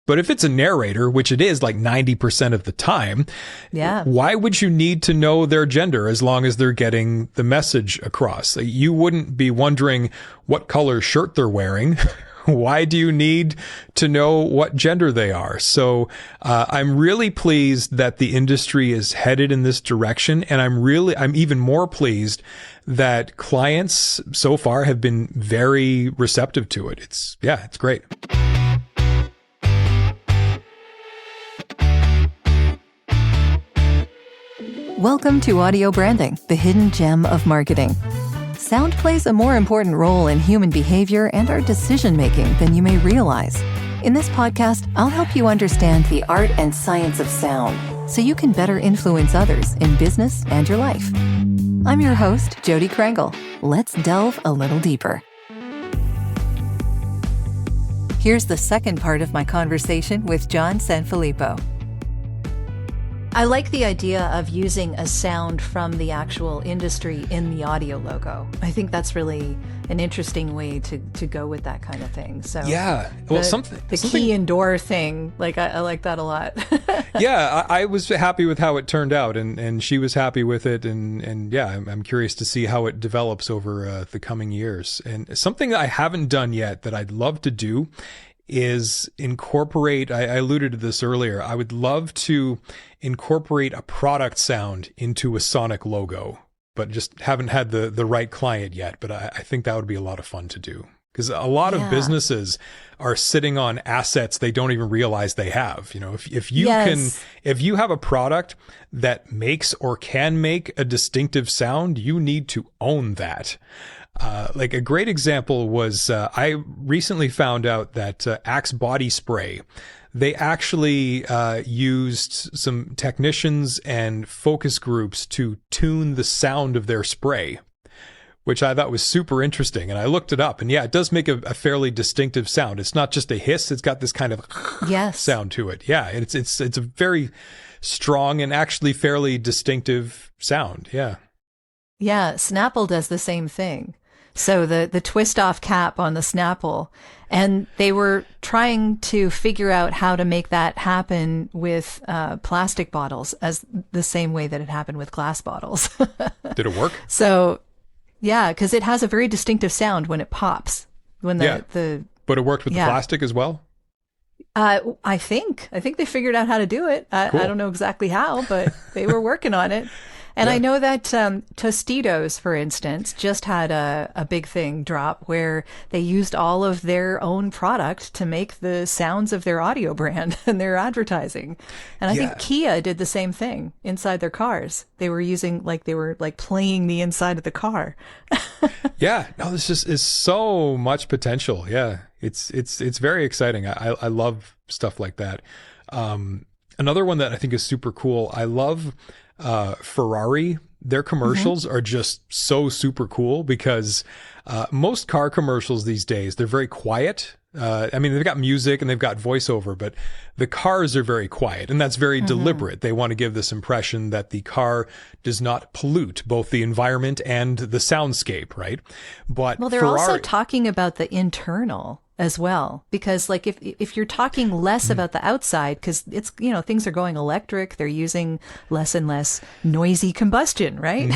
But if it's a narrator, which it is like 90% of the time, why would you need to know their gender as long as they're getting the message across? You wouldn't be wondering what color shirt they're wearing. Why do you need to know what gender they are? So I'm really pleased that the industry is headed in this direction. And I'm even more pleased that clients so far have been very receptive to it. It's great. Welcome to Audio Branding, the hidden gem of marketing. Sound plays a more important role in human behavior and our decision-making than you may realize. In this podcast, I'll help you understand the art and science of sound so you can better influence others in business and your life. I'm your host, Jodi Krangle. Let's delve a little deeper. Here's the second part of my conversation with John Sanfilippo. I like the idea of using a sound from the actual industry in the audio logo. I think that's really an interesting way to go with that kind of thing. So the key and door thing, I like that a lot. Yeah, I was happy with how it turned out, and she was happy with it, and I'm curious to see how it develops over the coming years. And something that I haven't done yet that I'd love to do is incorporate, I alluded to this earlier, I would love to incorporate a product sound into a Sonic logo, but just haven't had the right client yet. But I think that would be a lot of fun to do, because a lot of businesses are sitting on assets they don't even realize they have. You know, if you have a product that makes or can make a distinctive sound, you need to own that. Like a great example was, I recently found out that Axe body spray, they actually used some technicians and focus groups to tune the sound of their spray, which I thought was super interesting. And I looked it up, and it does make a fairly distinctive sound. It's not just a hiss, it's got this kind of sound to it. Yeah, it's a very strong and actually fairly distinctive sound. Yeah. Yeah, Snapple does the same thing. So the twist off cap on the Snapple, and they were trying to figure out how to make that happen with plastic bottles as the same way that it happened with glass bottles. Did it work? So, yeah, because it has a very distinctive sound when it pops. But it worked with the plastic as well? I think they figured out how to do it. Cool. I don't know exactly how, but they were working on it. And I know that Tostitos, for instance, just had a big thing drop where they used all of their own product to make the sounds of their audio brand and their advertising. And I think Kia did the same thing inside their cars. They were using, they were playing the inside of the car. This just is so much potential. Yeah, it's very exciting. I love stuff like that. Another one that I think is super cool, I love Ferrari. Their commercials are just so super cool, because most car commercials these days, they're very quiet. They've got music and they've got voiceover, but the cars are very quiet, and that's very deliberate. They want to give this impression that the car does not pollute both the environment and the soundscape, right? But they're also talking about the internal as well, because if you're talking less about the outside, because it's, things are going electric, they're using less and less noisy combustion, right?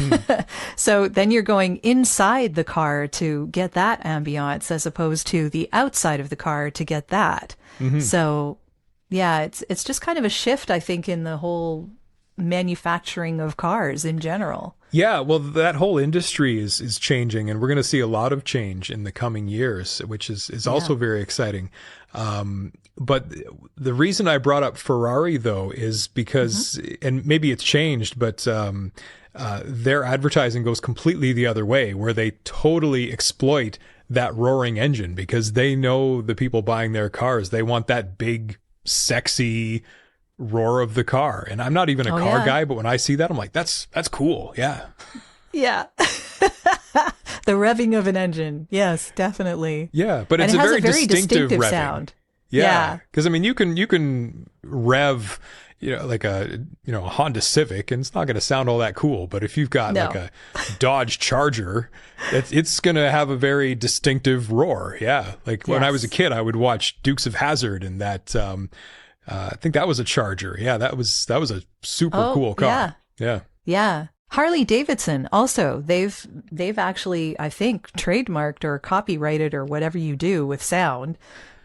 So then you're going inside the car to get that ambiance as opposed to the outside of the car to get that. So it's just kind of a shift, I think, in the whole manufacturing of cars in general. Yeah, well, that whole industry is changing, and we're going to see a lot of change in the coming years, which is also very exciting. But the reason I brought up Ferrari, though, is because, and maybe it's changed, but their advertising goes completely the other way, where they totally exploit that roaring engine, because they know the people buying their cars, they want that big, sexy roar of the car. And I'm not even a car guy, but when I see that, I'm like, that's cool. Yeah. Yeah. The revving of an engine. Yes, definitely. Yeah, but it's a very distinctive revving sound. Yeah. Because you can rev like a Honda Civic, and it's not going to sound all that cool. But if you've got like a Dodge Charger, it's going to have a very distinctive roar. Yeah. Like when I was a kid, I would watch Dukes of Hazzard, and that, I think that was a Charger. Yeah. That was a super cool car. Yeah. Yeah. Harley Davidson also, they've actually, I think, trademarked or copyrighted or whatever you do with sound.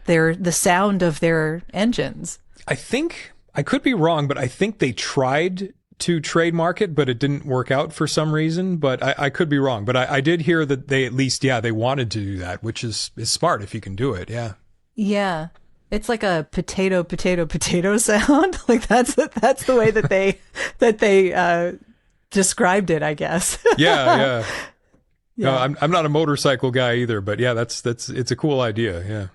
They're the sound of their engines. I think, I could be wrong, but I think they tried to trademark it, but it didn't work out for some reason. But I could be wrong. But I did hear that they at least, they wanted to do that, which is smart if you can do it. Yeah. Yeah. It's like a potato sound. Like that's the way that they described it, I guess. Yeah. No, I'm not a motorcycle guy either, but yeah, it's a cool idea. Yeah.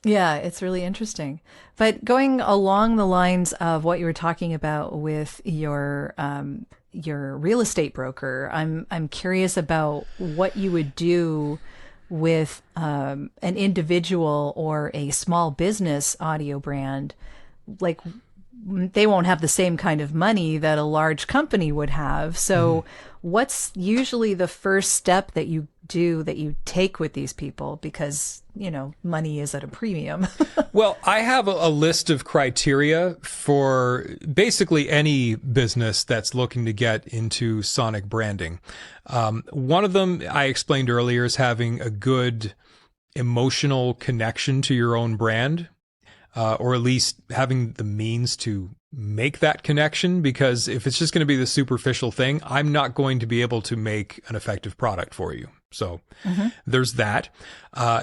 Yeah, it's really interesting. But going along the lines of what you were talking about with your real estate broker, I'm curious about what you would do with an individual or a small business audio brand. Like, they won't have the same kind of money that a large company would have. So what's usually the first step that you take with these people? Because, money is at a premium. Well, I have a list of criteria for basically any business that's looking to get into sonic branding. One of them I explained earlier is having a good emotional connection to your own brand. Or at least having the means to make that connection, because if it's just going to be the superficial thing, I'm not going to be able to make an effective product for you. So there's that.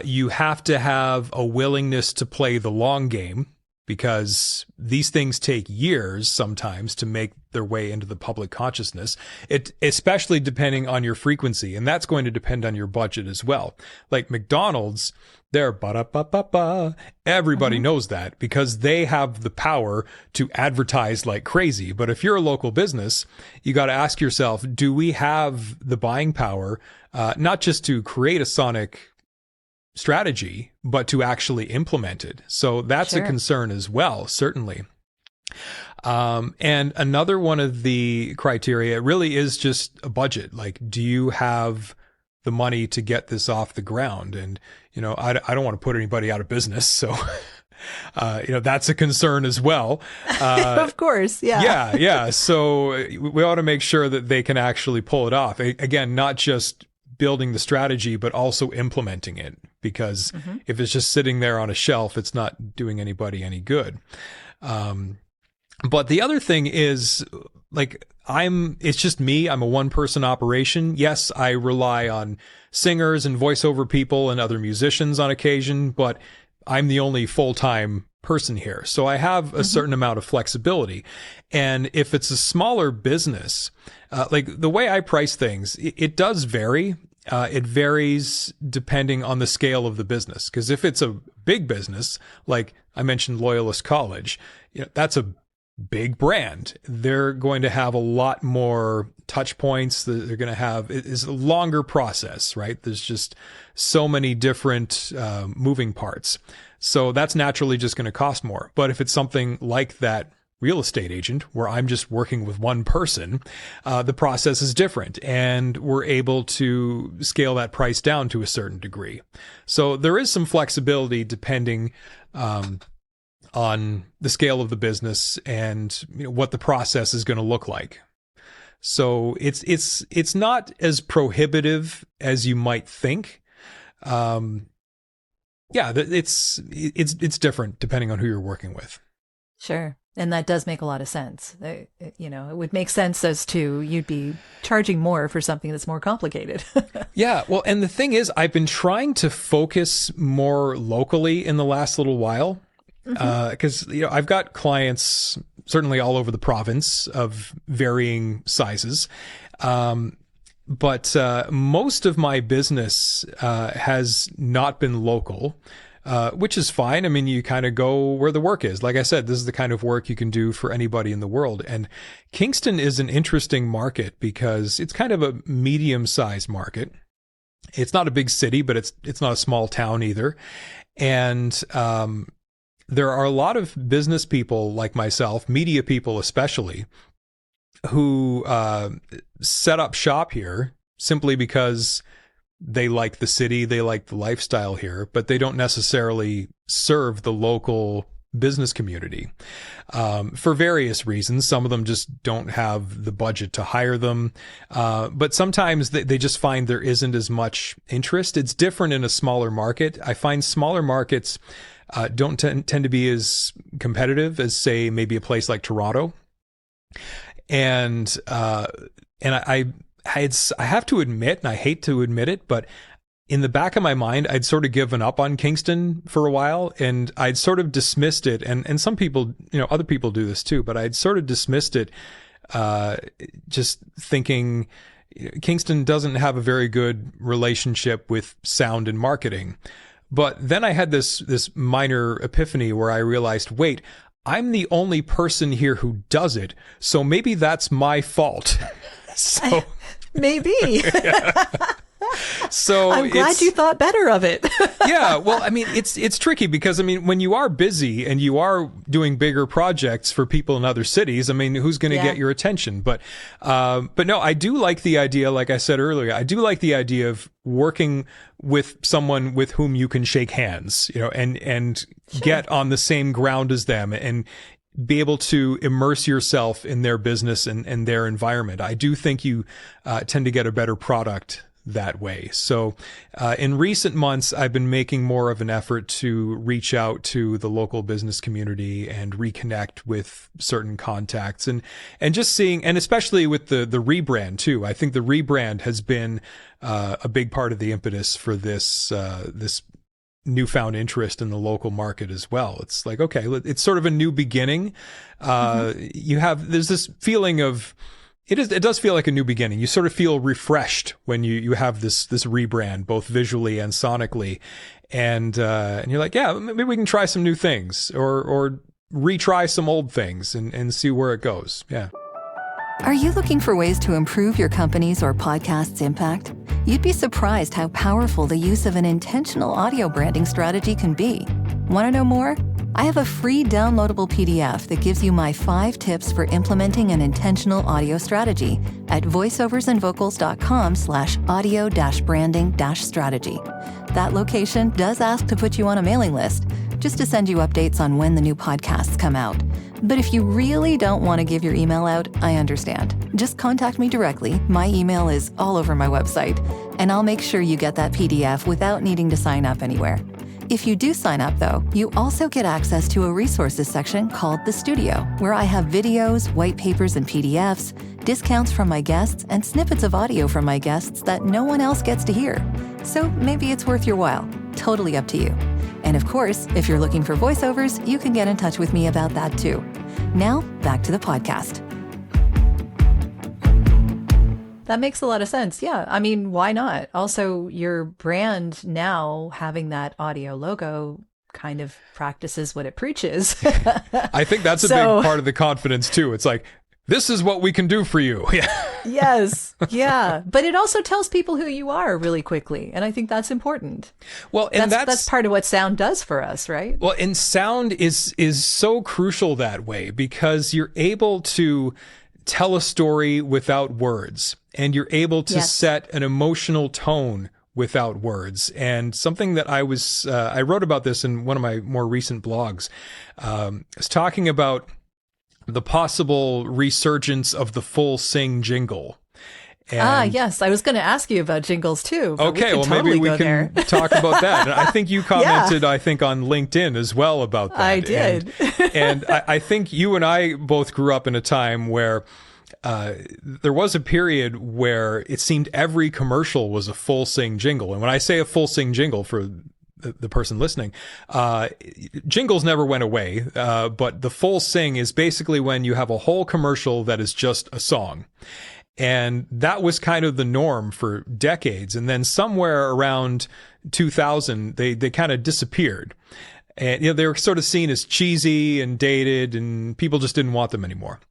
You have to have a willingness to play the long game, because these things take years sometimes to make their way into the public consciousness, especially depending on your frequency. And that's going to depend on your budget as well. Like McDonald's, they're ba-da-ba-ba-ba. Everybody knows that because they have the power to advertise like crazy. But if you're a local business, you got to ask yourself, do we have the buying power, not just to create a sonic strategy, but to actually implement it? So that's a concern as well, certainly. And another one of the criteria really is just a budget. Like, do you have the money to get this off the ground? And, I don't want to put anybody out of business. So, that's a concern as well. Of course. Yeah. Yeah. So we ought to make sure that they can actually pull it off. Again, not just building the strategy, but also implementing it, because if it's just sitting there on a shelf, it's not doing anybody any good. But the other thing is, like, it's just me. I'm a one-person operation. Yes, I rely on singers and voiceover people and other musicians on occasion, but I'm the only full-time person here. So I have a certain amount of flexibility. And if it's a smaller business, like the way I price things, it does vary. It varies depending on the scale of the business. Because if it's a big business, like I mentioned Loyalist College, that's a big brand. They're going to have a lot more touch points. They're going to have, it's a longer process, right? There's just so many different moving parts. So that's naturally just going to cost more. But if it's something like that real estate agent where I'm just working with one person, the process is different, and we're able to scale that price down to a certain degree. So there is some flexibility depending on the scale of the business and what the process is going to look like. So it's not as prohibitive as you might think. It's different depending on who you're working with. Sure. And that does make a lot of sense. It would make sense as to you'd be charging more for something that's more complicated. Yeah. Well, and the thing is, I've been trying to focus more locally in the last little while. Because I've got clients certainly all over the province of varying sizes, but most of my business has not been local, which is fine. I mean, you kind of go where the work is. Like I said, this is the kind of work you can do for anybody in the world. And Kingston is an interesting market because it's kind of a medium-sized market. It's not a big city, but it's not a small town either. And there are a lot of business people like myself, media people especially, who set up shop here simply because they like the city, they like the lifestyle here, but they don't necessarily serve the local business community for various reasons. Some of them just don't have the budget to hire them, but sometimes they just find there isn't as much interest. It's different in a smaller market. I find smaller markets don't tend to be as competitive as, say, maybe a place like Toronto. And I have to admit, and I hate to admit it, but in the back of my mind, I'd sort of given up on Kingston for a while, and I'd sort of dismissed it. And some people, other people do this too, but I'd sort of dismissed it, just thinking Kingston doesn't have a very good relationship with sound and marketing. But then I had this minor epiphany where I realized, wait, I'm the only person here who does it, so maybe that's my fault. So maybe. Yeah. So I'm glad you thought better of it. Yeah, well, I mean, it's tricky because, I mean, when you are busy and you are doing bigger projects for people in other cities, I mean, who's going to get your attention? But no, I do like the idea, like I said earlier, I do like the idea of working with someone with whom you can shake hands, and get on the same ground as them and be able to immerse yourself in their business and their environment. I do think you tend to get a better product that way. So in recent months, I've been making more of an effort to reach out to the local business community and reconnect with certain contacts and just seeing, and especially with the rebrand too. I think the rebrand has been a big part of the impetus for this newfound interest in the local market as well. It's like, okay, it's sort of a new beginning. There's this feeling of, it does feel like a new beginning. You sort of feel refreshed when you have this rebrand, both visually and sonically. And you're like, yeah, maybe we can try some new things or retry some old things and see where it goes. Yeah. Are you looking for ways to improve your company's or podcast's impact? You'd be surprised how powerful the use of an intentional audio branding strategy can be. Want to know more? I have a free downloadable PDF that gives you my 5 tips for implementing an intentional audio strategy at voiceoversandvocals.com/audio-branding-strategy. That location does ask to put you on a mailing list, just to send you updates on when the new podcasts come out. But if you really don't want to give your email out, I understand. Just contact me directly. My email is all over my website, and I'll make sure you get that PDF without needing to sign up anywhere. If you do sign up, though, you also get access to a resources section called The Studio, where I have videos, white papers, and PDFs, discounts from my guests, and snippets of audio from my guests that no one else gets to hear. So maybe it's worth your while. Totally up to you. And of course, if you're looking for voiceovers, you can get in touch with me about that too. Now, back to the podcast. That makes a lot of sense. Yeah. I mean, why not? Also, your brand now having that audio logo kind of practices what it preaches. I think that's a big part of the confidence too. It's like, this is what we can do for you. Yes. Yeah. But it also tells people who you are really quickly. And I think that's important. Well, and that's part of what sound does for us, right? Well, and sound is so crucial that way because you're able to tell a story without words and you're able to set an emotional tone without words. And something that I wrote about this in one of my more recent blogs, is talking about the possible resurgence of the full sing jingle. Yes. I was going to ask you about jingles too. Okay, well, maybe we can talk about that. And I think you commented, I think, on LinkedIn as well about that. I did. And I think you and I both grew up in a time where there was a period where it seemed every commercial was a full sing jingle. And when I say a full sing jingle, for the person listening, jingles never went away, but the full sing is basically when you have a whole commercial that is just a song. And that was kind of the norm for decades. And then somewhere around 2000, they kind of disappeared. And they were sort of seen as cheesy and dated, and people just didn't want them anymore.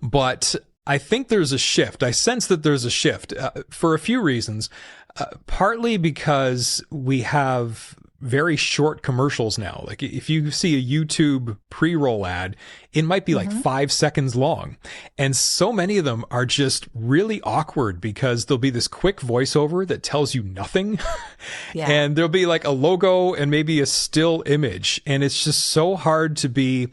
But I think there's a shift. I sense that there's a shift for a few reasons. Partly because we have very short commercials now. Like if you see a YouTube pre-roll ad, it might be like 5 seconds long. And so many of them are just really awkward because there'll be this quick voiceover that tells you nothing. And there'll be like a logo and maybe a still image. And it's just so hard to be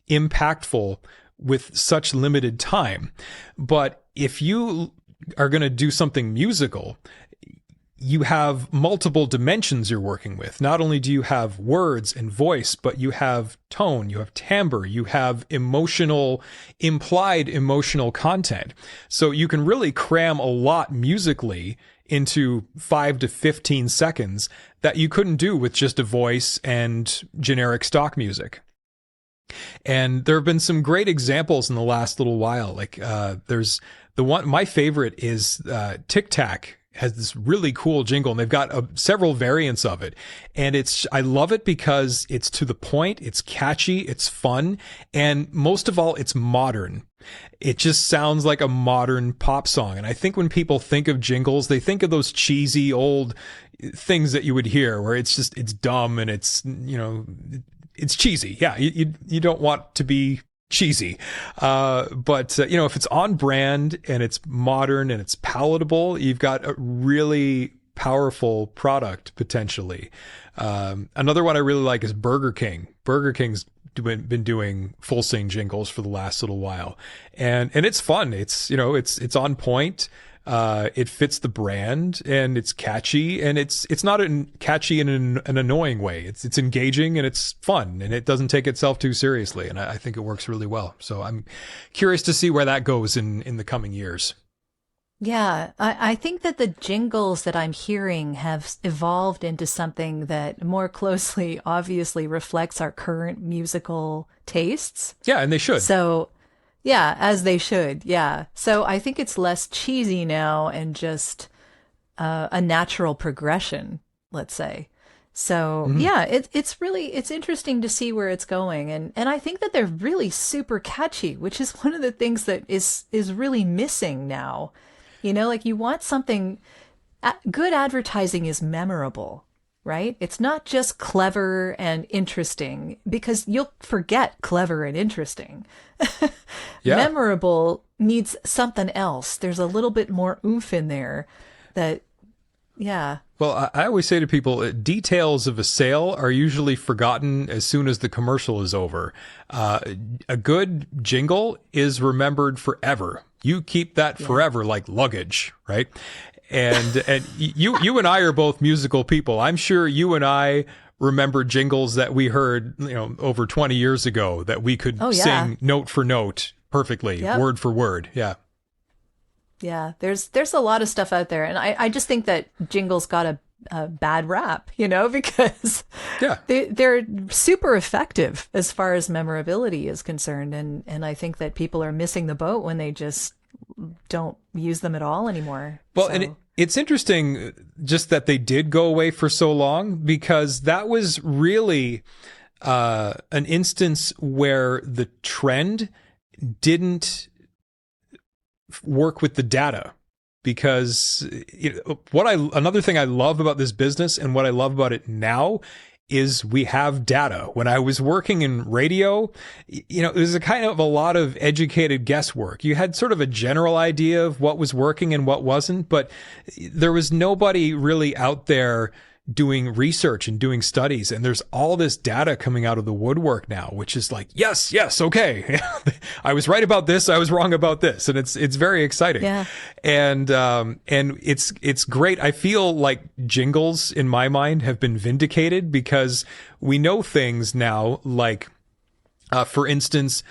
impactful with such limited time. But if you are going to do something musical, you have multiple dimensions you're working with. Not only do you have words and voice, but you have tone, you have timbre, you have implied emotional content. So you can really cram a lot musically into 5 to 15 seconds that you couldn't do with just a voice and generic stock music. And there have been some great examples in the last little while. Like there's the one, my favorite is Tic Tac has this really cool jingle, and they've got several variants of it. And I love it because it's to the point, it's catchy, it's fun, and most of all, it's modern. It just sounds like a modern pop song. And I think when people think of jingles, they think of those cheesy old things that you would hear where it's dumb and it's, it's cheesy. Yeah. You don't want to be cheesy. But if it's on brand and it's modern and it's palatable, you've got a really powerful product potentially. Another one I really like is Burger King. Burger King's been doing full sing jingles for the last little while, and it's fun. It's on point. It fits the brand and it's catchy, and it's not catchy in an annoying way. It's engaging and it's fun, and it doesn't take itself too seriously. And I think it works really well. So I'm curious to see where that goes in the coming years. Yeah, I think that the jingles that I'm hearing have evolved into something that more closely, obviously, reflects our current musical tastes. Yeah, and they should. So, yeah, as they should. Yeah. So I think it's less cheesy now and just a natural progression, let's say. So yeah, it's interesting to see where it's going. And I think that they're really super catchy, which is one of the things that is really missing now. Like you want something, good advertising is memorable, right? It's not just clever and interesting, because you'll forget clever and interesting. Memorable needs something else. There's a little bit more oomph in there that, yeah. Well, I always say to people, details of a sale are usually forgotten as soon as the commercial is over. A good jingle is remembered forever. You keep that forever, like luggage, right? And you and I are both musical people. I'm sure you and I remember jingles that we heard, over 20 years ago that we could sing note for note perfectly, word for word. Yeah. Yeah, there's a lot of stuff out there, and I just think that jingles got a bad rap, because they're super effective as far as memorability is concerned, and I think that people are missing the boat when they just don't use them at all anymore. Well, and it's interesting just that they did go away for so long, because that was really an instance where the trend didn't work with the data. Because another thing I love about this business and what I love about it now is we have data. When I was working in radio, it was a kind of a lot of educated guesswork. You had sort of a general idea of what was working and what wasn't, but there was nobody really out there doing research and doing studies. And there's all this data coming out of the woodwork now, which is like, yes, okay. I was right about this. I was wrong about this. And it's very exciting. Yeah. And it's great. I feel like jingles in my mind have been vindicated, because we know things now, like, for instance,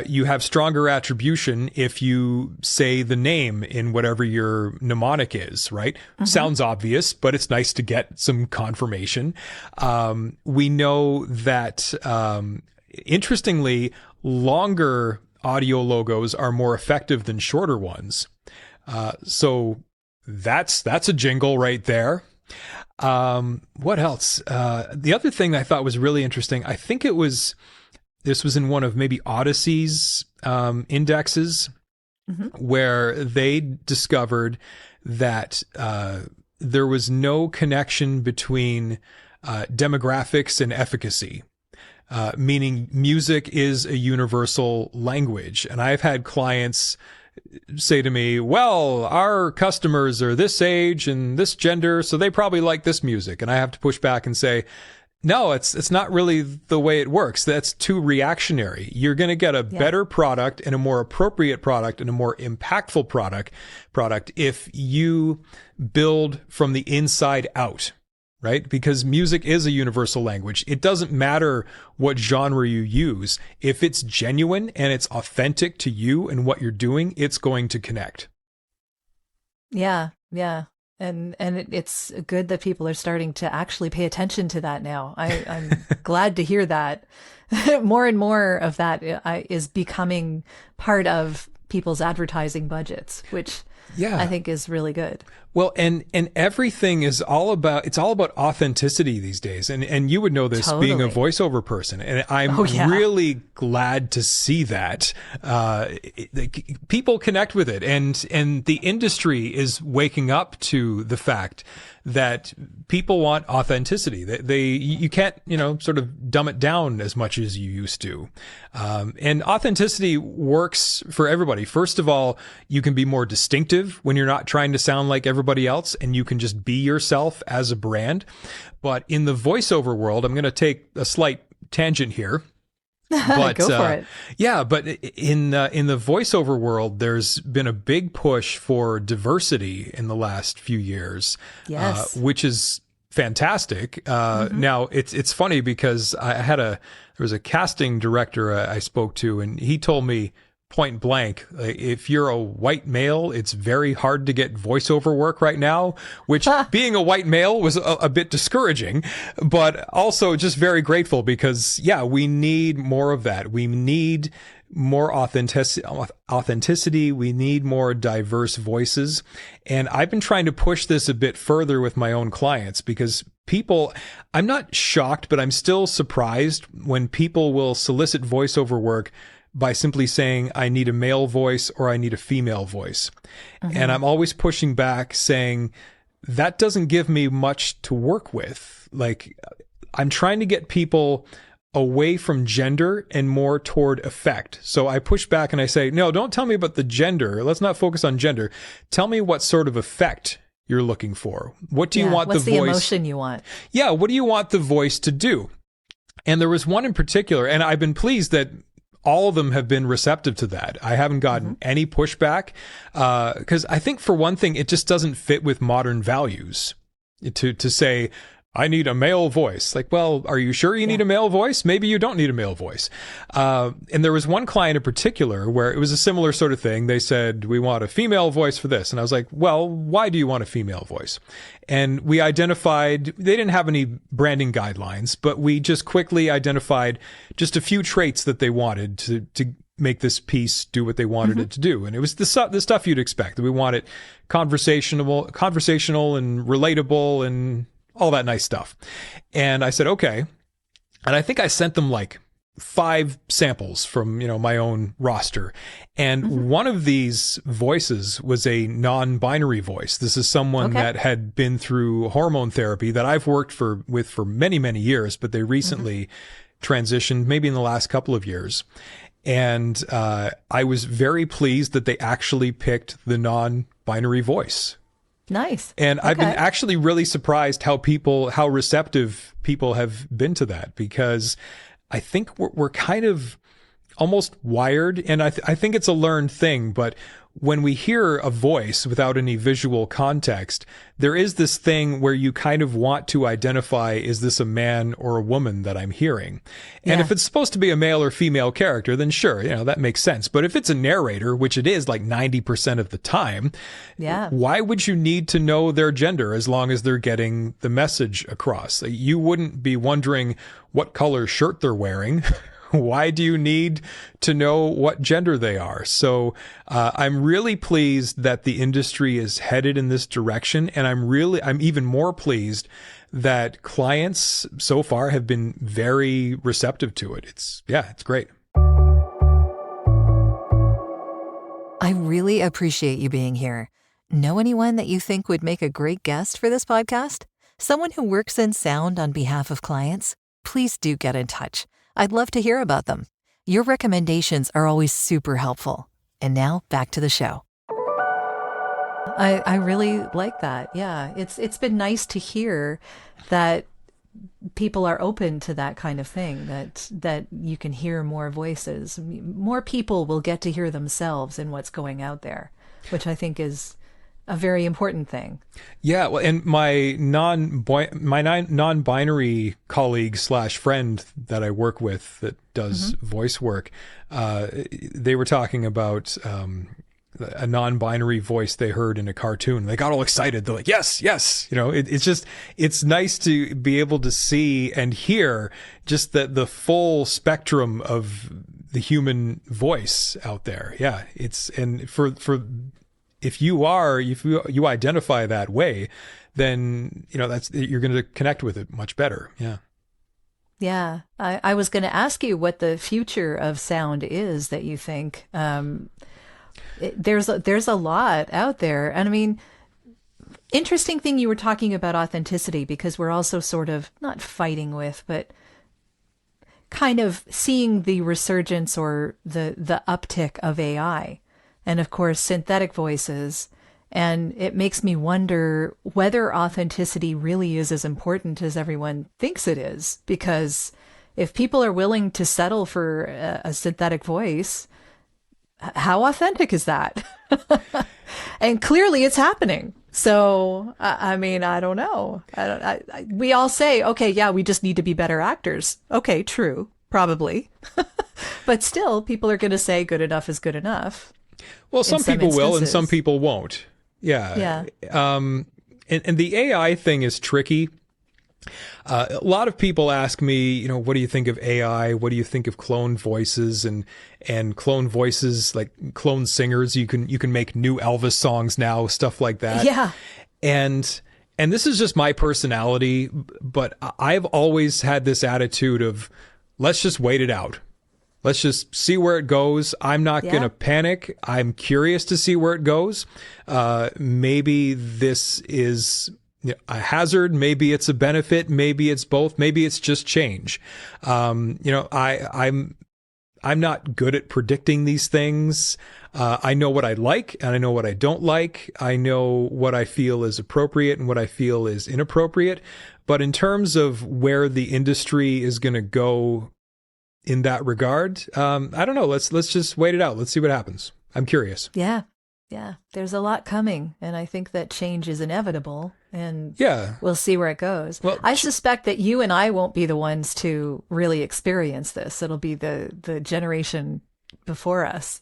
you have stronger attribution if you say the name in whatever your mnemonic is, right? Sounds obvious, but it's nice to get some confirmation. We know that, interestingly, longer audio logos are more effective than shorter ones. So that's a jingle right there. What else? The other thing I thought was really interesting, I think this was in one of maybe Odyssey's indexes, where they discovered that there was no connection between demographics and efficacy. Meaning music is a universal language. And I've had clients say to me, well, our customers are this age and this gender, so they probably like this music. And I have to push back and say, no, it's not really the way it works. That's too reactionary. You're going to get a better product and a more appropriate product and a more impactful product if you build from the inside out. Right? Because music is a universal language. It doesn't matter what genre you use. If it's genuine and it's authentic to you and what you're doing, it's going to connect. Yeah. Yeah. And it's good that people are starting to actually pay attention to that now. I'm glad to hear that. More and more of that is becoming part of people's advertising budgets, which I think is really good. Well, and everything is all about authenticity these days. And you would know this being a voiceover person. And I'm really glad to see that. People connect with it, and the industry is waking up to the fact that people want authenticity. You can't, sort of dumb it down as much as you used to. And authenticity works for everybody. First of all, you can be more distinctive when you're not trying to sound like everybody else, and you can just be yourself as a brand. But in the voiceover world, I'm going to take a slight tangent here. But, Go for it. Yeah, but in the voiceover world, there's been a big push for diversity in the last few years, which is fantastic. Now it's funny because there was a casting director I spoke to, and he told me point blank, if you're a white male, it's very hard to get voiceover work right now, which being a white male was a bit discouraging, but also just very grateful because, we need more of that. We need more authenticity. We need more diverse voices. And I've been trying to push this a bit further with my own clients because I'm not shocked, but I'm still surprised when people will solicit voiceover work by simply saying, I need a male voice or I need a female voice. And I'm always pushing back saying, that doesn't give me much to work with. Like, I'm trying to get people away from gender and more toward effect. So I push back and I say, no, don't tell me about the gender. Let's not focus on gender. Tell me what sort of effect you're looking for. What do you want the voice? What's the emotion you want? Yeah. What do you want the voice to do? And there was one in particular, and I've been pleased that all of them have been receptive to that. I haven't gotten any pushback because I think, for one thing, it just doesn't fit with modern values to say, I need a male voice. Like, well, are you sure you need a male voice? Maybe you don't need a male voice. And there was one client in particular where it was a similar sort of thing. They said, we want a female voice for this. And I was like, well, why do you want a female voice? And we identified, they didn't have any branding guidelines, but we just quickly identified just a few traits that they wanted to make this piece do what they wanted it to do. And it was the stuff you'd expect. We want it conversational and relatable and all that nice stuff. And I said, okay. And I think I sent them like 5 samples from, my own roster. And one of these voices was a non-binary voice. This is someone that had been through hormone therapy that I've worked with for many, many years, but they recently transitioned maybe in the last couple of years. And I was very pleased that they actually picked the non-binary voice. Nice. And I've been actually really surprised how receptive people have been to that, because I think we're kind of almost wired, and I think it's a learned thing, but when we hear a voice without any visual context, there is this thing where you kind of want to identify, is this a man or a woman that I'm hearing? And if it's supposed to be a male or female character, then sure, that makes sense. But if it's a narrator, which it is like 90% of the time, why would you need to know their gender as long as they're getting the message across? You wouldn't be wondering what color shirt they're wearing. Why do you need to know what gender they are? So I'm really pleased that the industry is headed in this direction. And I'm even more pleased that clients so far have been very receptive to it. It's great. I really appreciate you being here. Know anyone that you think would make a great guest for this podcast? Someone who works in sound on behalf of clients? Please do get in touch. I'd love to hear about them. Your recommendations are always super helpful. And now back to the show. I really like that. Yeah, it's been nice to hear that people are open to that kind of thing, that you can hear more voices. More people will get to hear themselves in what's going out there, which I think is a very important thing. Yeah, well, and my non-binary colleague / friend that I work with that does voice work, they were talking about a non-binary voice they heard in a cartoon. They got all excited. They're like, yes, yes. You know, it's nice to be able to see and hear just the full spectrum of the human voice out there. Yeah. If you identify that way, then, you know, you're going to connect with it much better. Yeah. Yeah. I was going to ask you what the future of sound is that you think, there's a lot out there. And I mean, interesting thing you were talking about authenticity, because we're also sort of not fighting with, but kind of seeing the resurgence or the uptick of AI and of course synthetic voices. And it makes me wonder whether authenticity really is as important as everyone thinks it is, because if people are willing to settle for a synthetic voice, how authentic is that? And clearly it's happening. So, I mean, I don't know. We all say, okay, yeah, we just need to be better actors. Okay, true, probably. But still, people are going to say good enough is good enough. Well, some people will and some people won't. Yeah. Yeah. And the AI thing is tricky. A lot of people ask me, you know, what do you think of AI? What do you think of clone voices and clone voices, like clone singers? You can make new Elvis songs now, stuff like that. Yeah. And this is just my personality, but I've always had this attitude of, let's just wait it out. Let's just see where it goes. I'm not going to panic. I'm curious to see where it goes. Maybe this is a hazard, maybe it's a benefit, maybe it's both, maybe it's just change. You know, I'm not good at predicting these things. I know what I like and I know what I don't like. I know what I feel is appropriate and what I feel is inappropriate. But in terms of where the industry is going to go in that regard, I don't know. Let's just wait it out. Let's see what happens. I'm curious. Yeah. Yeah, there's a lot coming, and I think that change is inevitable, and we'll see where it goes. Well, I suspect that you and I won't be the ones to really experience this. It'll be the generation before us,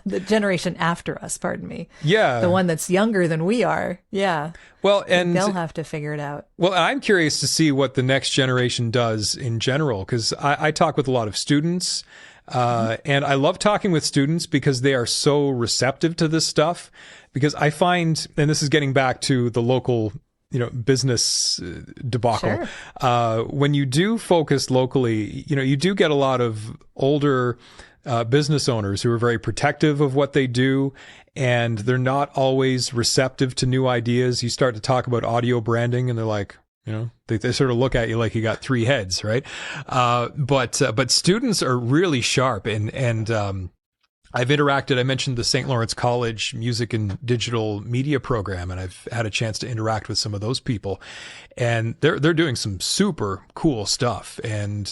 the generation after us, pardon me. Yeah. The one that's younger than we are. Yeah. Well, and they'll have to figure it out. Well, I'm curious to see what the next generation does in general, because I talk with a lot of students. And I love talking with students because they are so receptive to this stuff, because I find, and this is getting back to the local, you know, business debacle. Sure. When you do focus locally, you know, you do get a lot of older business owners who are very protective of what they do, and they're not always receptive to new ideas. You start to talk about audio branding and they're like, you know, they sort of look at you like you got three heads, right? But students are really sharp, and I've interacted. I mentioned the St. Lawrence College Music and Digital Media program, and I've had a chance to interact with some of those people, and they're doing some super cool stuff. And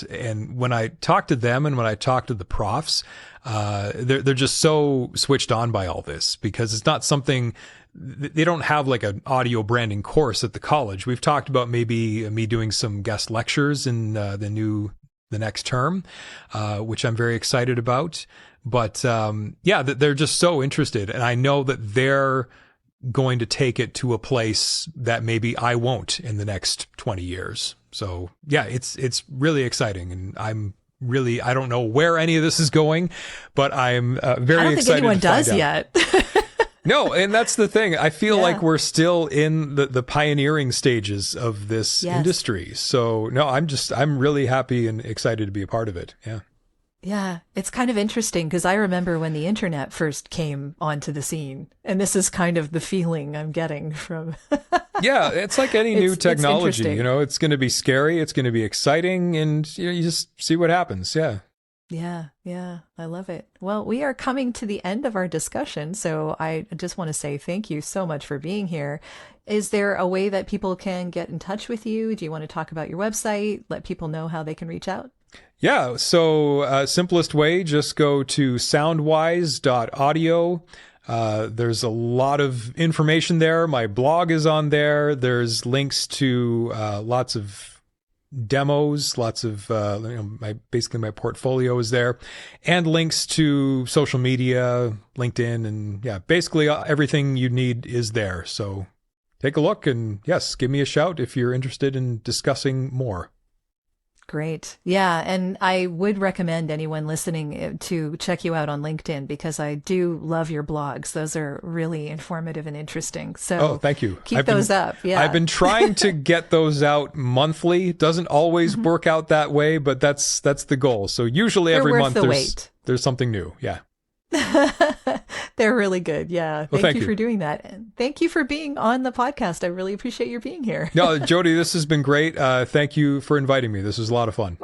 when I talk to them and when I talk to the profs, they're just so switched on by all this, because it's not something. They don't have like an audio branding course at the college. We've talked about maybe me doing some guest lectures in the next term, which I'm very excited about. But they're just so interested, and I know that they're going to take it to a place that maybe I won't in the next 20 years. So yeah, it's really exciting, and I don't know where any of this is going, but I'm very excited. I don't think anyone does yet. No, and that's the thing. I feel like we're still in the pioneering stages of this industry. So no, I'm really happy and excited to be a part of it. Yeah. Yeah, it's kind of interesting because I remember when the internet first came onto the scene, and this is kind of the feeling I'm getting from. Yeah, it's like any new technology, it's going to be scary, it's going to be exciting, and you just see what happens. Yeah. Yeah, I love it. Well, we are coming to the end of our discussion, so I just want to say thank you so much for being here. Is there a way that people can get in touch with you? Do you want to talk about your website, let people know how they can reach out? Yeah, so simplest way, just go to soundwise.audio. There's a lot of information there. My blog is on there. There's links to lots of demos, lots of basically my portfolio is there, and links to social media, LinkedIn, and basically everything you need is there. So take a look, and yes, give me a shout if you're interested in discussing more. Great. Yeah. And I would recommend anyone listening to check you out on LinkedIn because I do love your blogs. Those are really informative and interesting. So thank you. Keep those up. Yeah. I've been trying to get those out monthly. It doesn't always work out that way, but that's the goal. So usually every month there's something new. Yeah. They're really good. Yeah. Thank you for doing that. And thank you for being on the podcast. I really appreciate your being here. No, Jodi, this has been great. Thank you for inviting me. This was a lot of fun.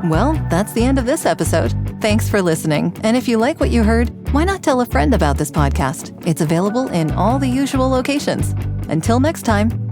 Well, that's the end of this episode. Thanks for listening. And if you like what you heard, why not tell a friend about this podcast? It's available in all the usual locations. Until next time.